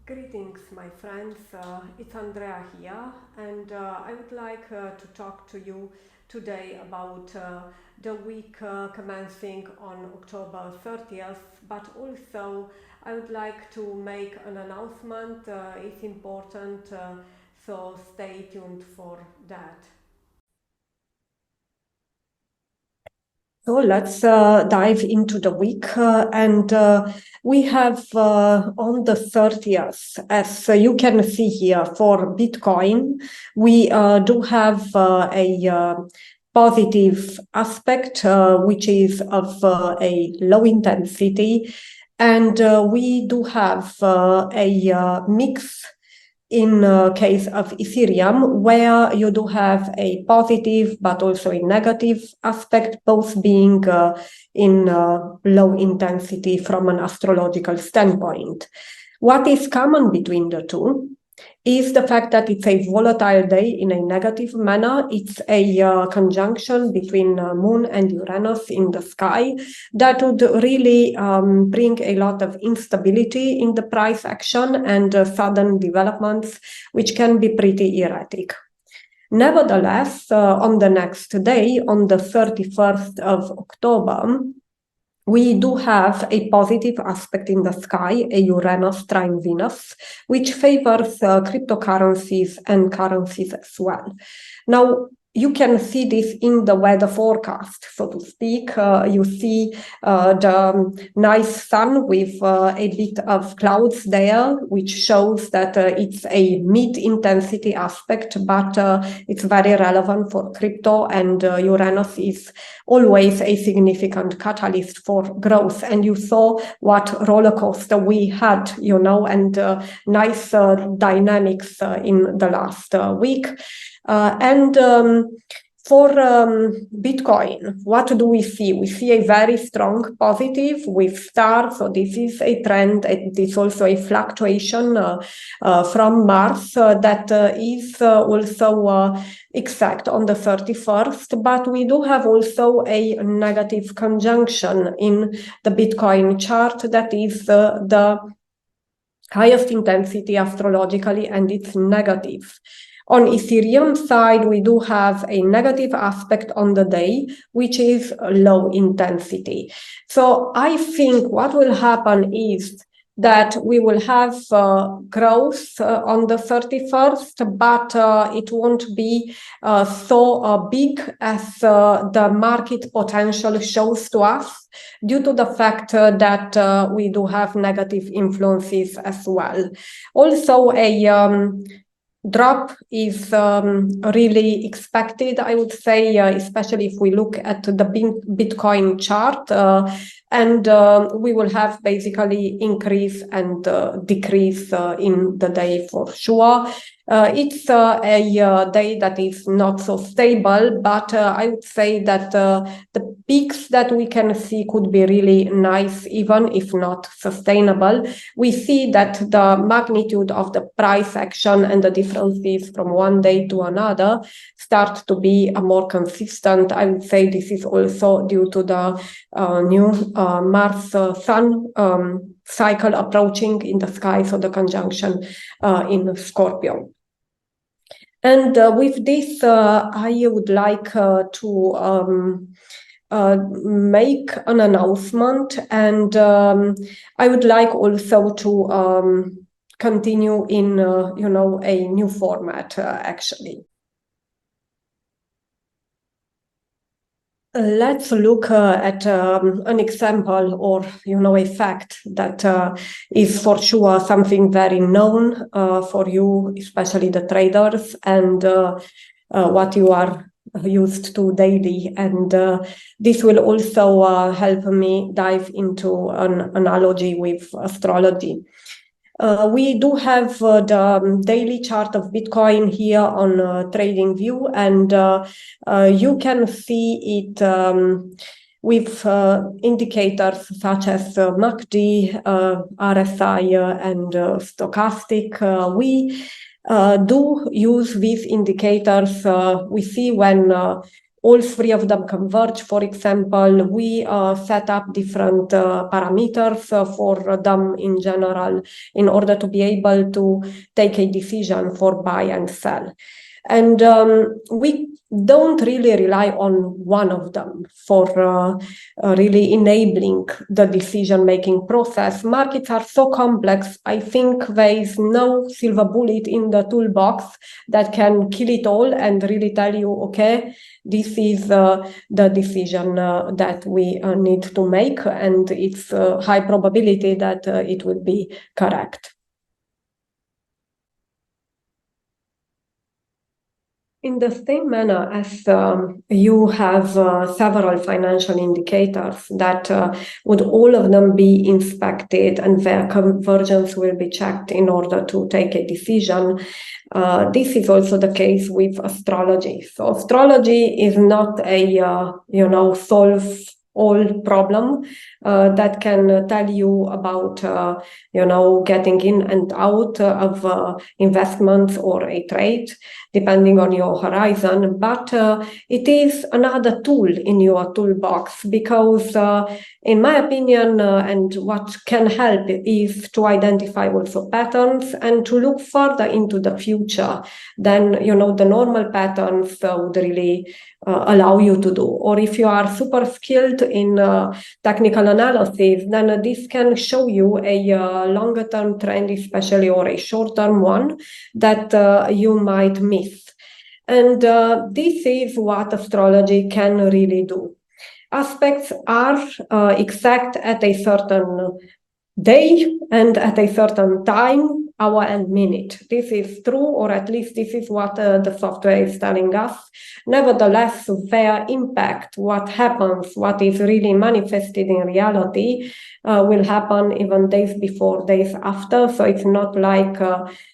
Greetings, my friends. It's Andrea here, and I would like to talk to you today about the week commencing on October 30th, but also I would like to make an announcement. It's important, so stay tuned for that. So let's dive into the week, and we have on the 30th, as you can see here for Bitcoin, we do have a positive aspect, which is of a low intensity, and we do have a mix in case of Ethereum, where you do have a positive but also a negative aspect, both being in low intensity from an astrological standpoint. What is common between the two is the fact that it's a volatile day in a negative manner. It's a conjunction between Moon and Uranus in the sky that would really bring a lot of instability in the price action and sudden developments, which can be pretty erratic. Nevertheless, on the next day, on the 31st of October, we do have a positive aspect in the sky, a Uranus trine Venus, which favors cryptocurrencies and currencies as well. Now, you can see this in the weather forecast, so to speak. You see the nice sun with a bit of clouds there, which shows that it's a mid-intensity aspect, but it's very relevant for crypto, and Uranus is always a significant catalyst for growth. And you saw what roller coaster we had, and nice dynamics in the last week. For Bitcoin, what do we see? We see a very strong positive with stars. So this is a trend. It is also a fluctuation from Mars that is also exact on the 31st. But we do have also a negative conjunction in the Bitcoin chart that is the highest intensity astrologically, and it's negative. On Ethereum side, we do have a negative aspect on the day, which is low intensity. So I think what will happen is that we will have growth on the 31st, but it won't be so big as the market potential shows to us, due to the fact that we do have negative influences as well. Also, a drop is really expected, I would say, especially if we look at the Bitcoin chart, and we will have basically increase and decrease in the day for sure. It's a day that is not so stable, but I would say that the peaks that we can see could be really nice, even if not sustainable. We see that the magnitude of the price action and the differences from one day to another start to be more consistent. I would say this is also due to the new Mars-Sun cycle approaching in the sky, so the conjunction in Scorpio. And with this, I would like to make an announcement, and I would like also to continue in, a new format, actually. Let's look at an example, or a fact that is for sure something very known for you, especially the traders, and what you are used to daily. And this will also help me dive into an analogy with astrology. We do have the daily chart of Bitcoin here on TradingView, and you can see it with indicators such as MACD, RSI, and stochastic. We do use these indicators. We see when all three of them converge. For example, we set up different parameters for them in general in order to be able to take a decision for buy and sell. And we don't really rely on one of them for really enabling the decision-making process. Markets are so complex. I think there is no silver bullet in the toolbox that can kill it all and really tell you, okay, this is the decision that we need to make, and it's high probability that it will be correct. In the same manner as you have several financial indicators that would all of them be inspected and their convergence will be checked in order to take a decision, this is also the case with astrology. So astrology is not a, solve all problem that can tell you about, getting in and out of investments or a trade, depending on your horizon. But it is another tool in your toolbox because, in my opinion, and what can help is to identify also patterns and to look further into the future than, the normal patterns would really allow you to do. Or if you are super skilled in technical analysis, then this can show you a longer term trend, especially, or a short term one that you might miss. And this is what astrology can really do. Aspects are exact at a certain day and at a certain time, hour and minute. This is true, or at least this is what the software is telling us. Nevertheless, their impact, what happens, what is really manifested in reality will happen even days before, days after. So it's not like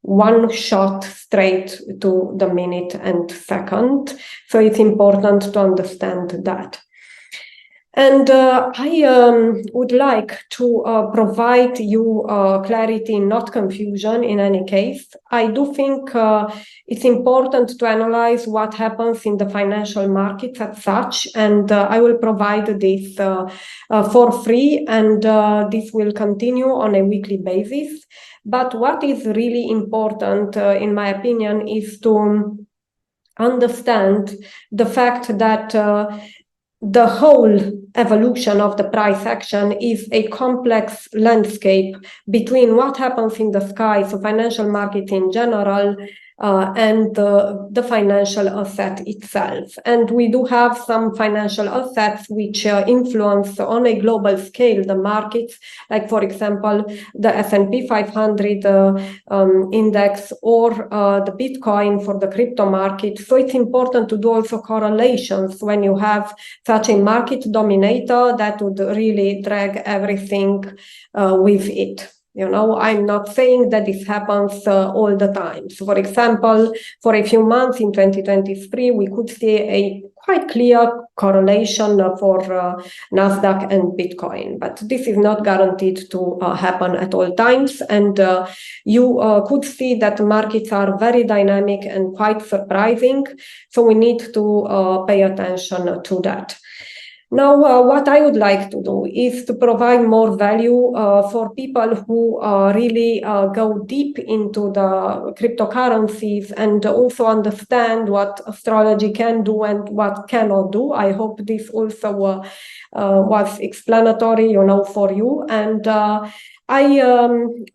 one shot straight to the minute and second. So it's important to understand that. And I would like to provide you clarity, not confusion in any case. I do think it's important to analyze what happens in the financial markets as such, and I will provide this for free, and this will continue on a weekly basis. But what is really important, in my opinion, is to understand the fact that the whole evolution of the price action is a complex landscape between what happens in the sky, so financial markets in general, and the financial asset itself. And we do have some financial assets which influence on a global scale the markets, like, for example, the S&P 500 index or the Bitcoin for the crypto market. So it's important to do also correlations when you have such a market dominator that would really drag everything with it. I'm not saying that this happens all the time. So, for example, for a few months in 2023, we could see a quite clear correlation for Nasdaq and Bitcoin, but this is not guaranteed to happen at all times. And you could see that markets are very dynamic and quite surprising. So we need to pay attention to that. Now, what I would like to do is to provide more value for people who really go deep into the cryptocurrencies and also understand what astrology can do and what cannot do. I hope this also was explanatory, for you. And I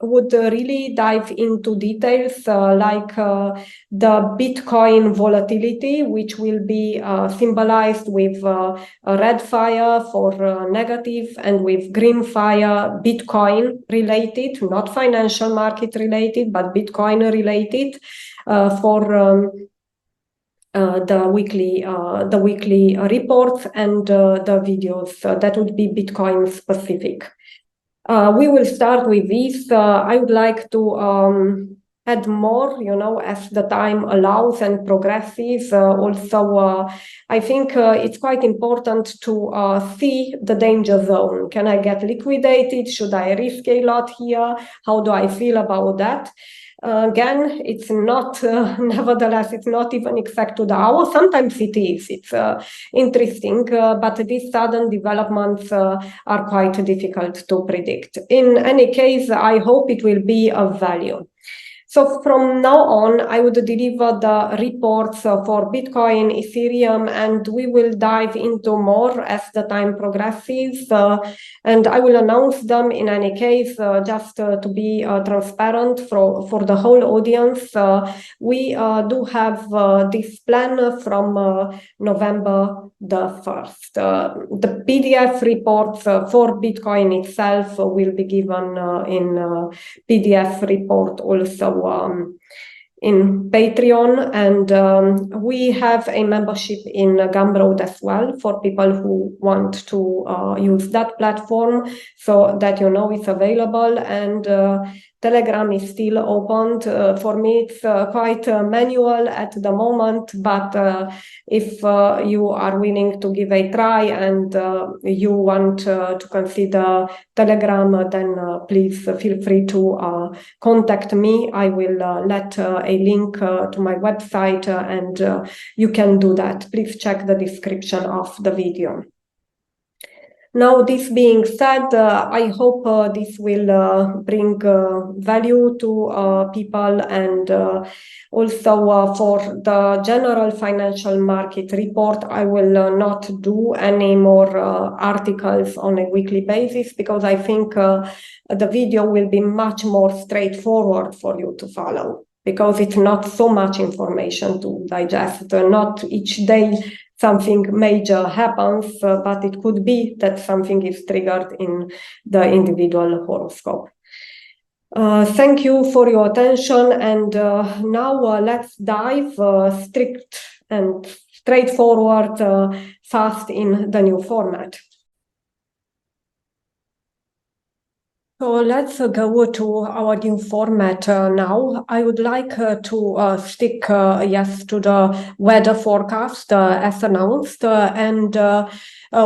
would really dive into details like the Bitcoin volatility, which will be symbolized with a red fire for negative and with green fire Bitcoin related, not financial market related, but Bitcoin related for the weekly reports and the videos that would be Bitcoin specific. We will start with this. I would like to add more, as the time allows and progresses. Also, I think it's quite important to see the danger zone. Can I get liquidated? Should I risk a lot here? How do I feel about that? Again, it's not, nevertheless, it's not even exact to the hour. Sometimes it is. It's interesting, but these sudden developments are quite difficult to predict. In any case, I hope it will be of value. So from now on, I would deliver the reports for Bitcoin, Ethereum, and we will dive into more as the time progresses. And I will announce them in any case, just to be transparent for the whole audience. We do have this plan from November the 1st. The PDF reports for Bitcoin itself will be given in PDF report also in Patreon, and we have a membership in Gumroad as well for people who want to use that platform, so that you know it's available. And Telegram is still opened. For me, it's quite manual at the moment, but if you are willing to give a try and you want to consider Telegram, then please feel free to contact me. I will let a link to my website and you can do that. Please check the description of the video. Now, this being said, I hope this will bring value to people, and also for the general financial market report, I will not do any more articles on a weekly basis, because I think the video will be much more straightforward for you to follow, because it's not so much information to digest. Not each day something major happens, but it could be that something is triggered in the individual horoscope. Thank you for your attention, and now let's dive strict and straightforward fast in the new format. So let's go to our new format now. I would like to stick, yes, to the weather forecast as announced, and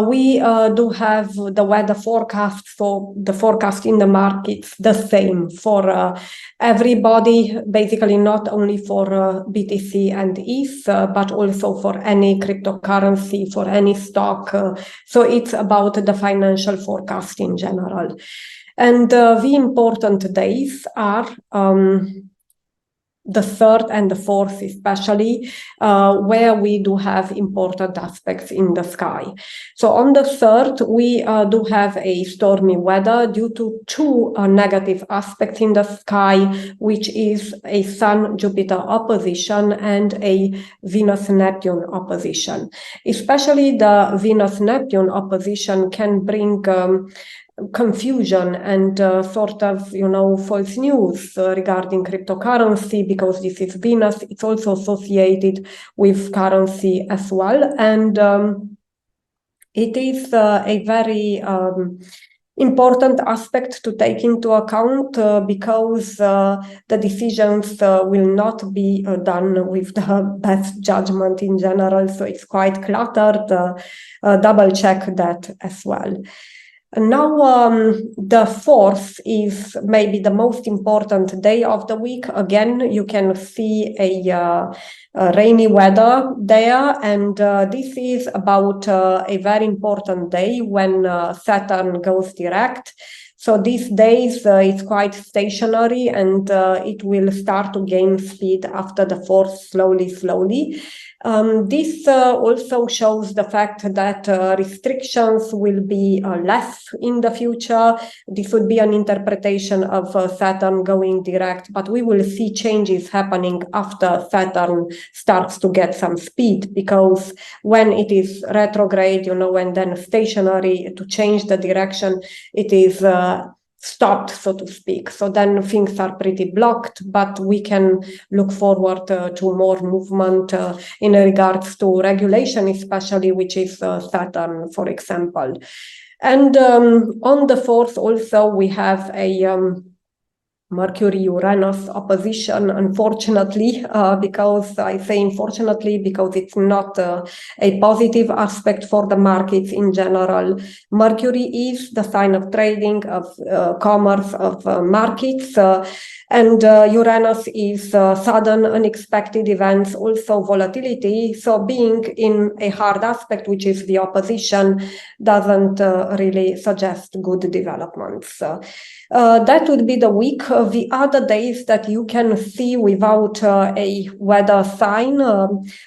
we do have the weather forecast, so the forecast in the markets, the same for everybody, basically not only for BTC and ETH, but also for any cryptocurrency, for any stock. So it's about the financial forecast in general. And the important days are the 3rd and the 4th, especially, where we do have important aspects in the sky. So on the 3rd, we do have a stormy weather due to two negative aspects in the sky, which is a Sun-Jupiter opposition and a Venus-Neptune opposition. Especially the Venus-Neptune opposition can bring confusion and sort of, false news regarding cryptocurrency, because this is Venus. It's also associated with currency as well. And it is a very important aspect to take into account, because the decisions will not be done with the best judgment in general. So it's quite cluttered. Double check that as well. And now the 4th is maybe the most important day of the week. Again, you can see a rainy weather there, and this is about a very important day when Saturn goes direct. So these days it's quite stationary, and it will start to gain speed after the 4th, slowly. This also shows the fact that restrictions will be less in the future. This would be an interpretation of Saturn going direct, but we will see changes happening after Saturn starts to get some speed, because when it is retrograde, and then stationary, to change the direction, it is stopped, so to speak. So then things are pretty blocked, but we can look forward to more movement in regards to regulation, especially, which is Saturn, for example. And on the 4th also, we have a Mercury-Uranus opposition, unfortunately, because I say unfortunately because it's not a positive aspect for the markets in general. Mercury is the sign of trading, of commerce, of markets, and Uranus is sudden, unexpected events, also volatility. So being in a hard aspect, which is the opposition, doesn't really suggest good developments. That would be the week. The other days that you can see without a weather sign,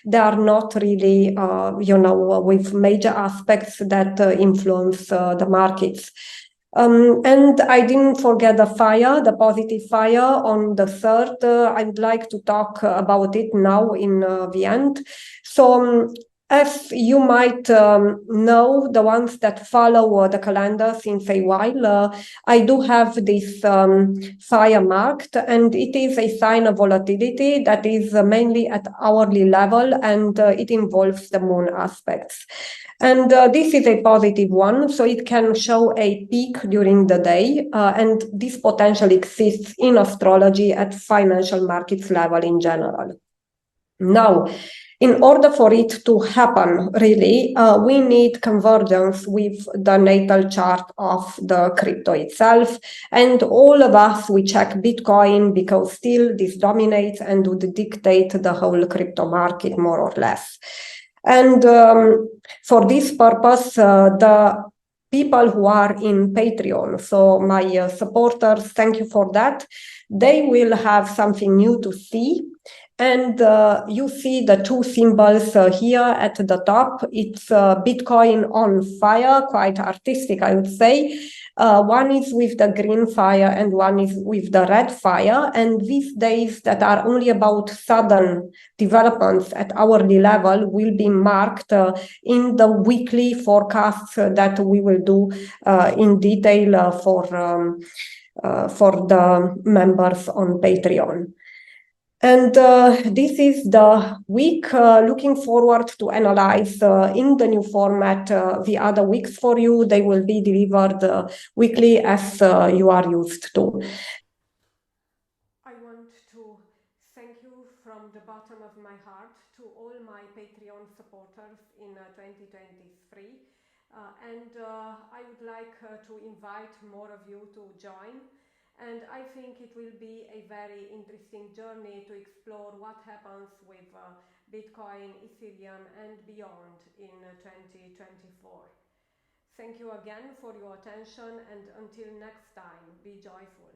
they are not really, with major aspects that influence the markets. And I didn't forget the fire, the positive fire on the 3rd. I would like to talk about it now in the end. So as you might know, the ones that follow the calendar since a while, I do have this fire marked, and it is a sign of volatility that is mainly at hourly level, and it involves the moon aspects. And this is a positive one, so it can show a peak during the day, and this potential exists in astrology at financial markets level in general. Now, in order for it to happen, really, we need convergence with the natal chart of the crypto itself. And all of us, we check Bitcoin because still this dominates and would dictate the whole crypto market, more or less. And for this purpose, the people who are in Patreon, so my supporters, thank you for that, they will have something new to see. And you see the two symbols here at the top. It's Bitcoin on fire, quite artistic, I would say. One is with the green fire and one is with the red fire. And these days that are only about sudden developments at hourly level will be marked in the weekly forecasts that we will do in detail for the members on Patreon. And this is the week. Looking forward to analyze in the new format the other weeks for you. They will be delivered weekly as you are used to. I want to thank you from the bottom of my heart to all my Patreon supporters in 2023. And I would like to invite more of you to join. And I think it will be a very interesting journey to explore what happens with Bitcoin, Ethereum, and beyond in 2024. Thank you again for your attention, and until next time, be joyful.